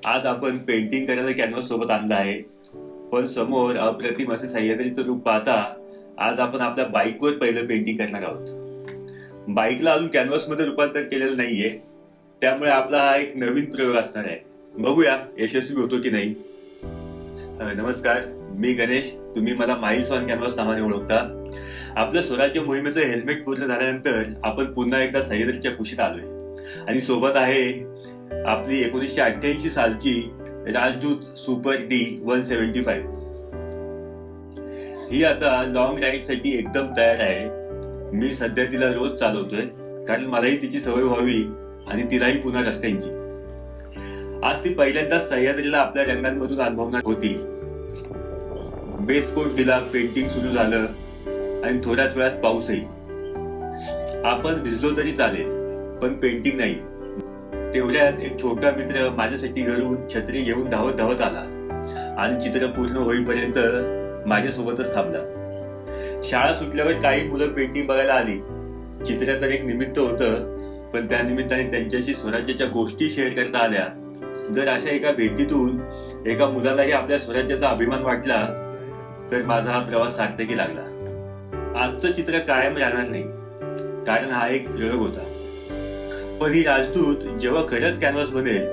आज आपण पेंटिंग करायला कॅनव्हास सोबत आणला आहे, पण समोर अप्रतिम असे सह्याद्रीचं रूप पाहता आज आपण आपल्या बाईकवर पहिलं पेंटिंग करणार आहोत. बाईकला अजून कॅनव्हास मध्ये रूपांतर केलेलं नाहीये, त्यामुळे आपला हा एक नवीन प्रयोग असणार आहे. बघूया यशस्वी होतो की नाही. नमस्कार, मी गणेश. तुम्ही मला माइल्स ऑन कॅनव्हास नावाने ओळखता. आपलं स्वराज्य मोहिमेचं हेल्मेट पूर्ण झाल्यानंतर आपण पुन्हा एकदा सह्याद्रीच्या कुशीत आलोय आणि सोबत आहे आपली 1988 सालची राजदूत सुपर डी 175. ही आता लॉंग राईड साठी एकदम तयार आहे. मी सध्या तिला रोज चालवतोय, कारण मलाही तिची सवय व्हावी आणि तिलाही पुन्हा रस्त्यांची. आज ती पहिल्यांदाच सह्याद्रीला आपल्या रंगांमधून अनुभवणार होती. बेस कोट दिला, पेंटिंग सुरू झालं आणि थोड्याच वेळात पाऊसही. आपण भिजलो तरी चालेल, पण पेंटिंग नाही. तेवढ्यात एक छोटा मित्र माझ्यासाठी घरून छत्री घेऊन धावत धावत आला आणि चित्र पूर्ण होईपर्यंत माझ्यासोबतच थांबला. शाळा सुटल्यावर काही मुलं पेंटिंग बघायला आली. चित्र तर एक निमित्त होतं, पण त्या निमित्ताने त्यांच्याशी स्वराज्याच्या गोष्टी शेअर करता आल्या. जर अशा एका भेटीतून एका मुलालाही आपल्या स्वराज्याचा अभिमान वाटला तर माझा हा प्रवास सार्थकी लागला. आजचं चित्र कायम राहणार नाही, कारण हा एक प्रयोग होता. पण ही राजदूत जेव्हा खरंच कॅनव्हास बनेल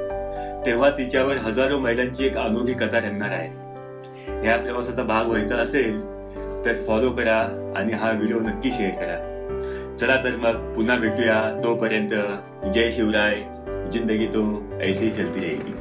तेव्हा तिच्यावर हजारो महिलांची एक अनोखी कथा रंगणार आहे. या प्रवासाचा भाग व्हायचा असेल तर फॉलो करा आणि हा व्हिडिओ नक्की शेअर करा. चला तर मग पुन्हा भेटूया. तोपर्यंत जय शिवराय. जिंदगी तो ऐसी चलती रहेगी.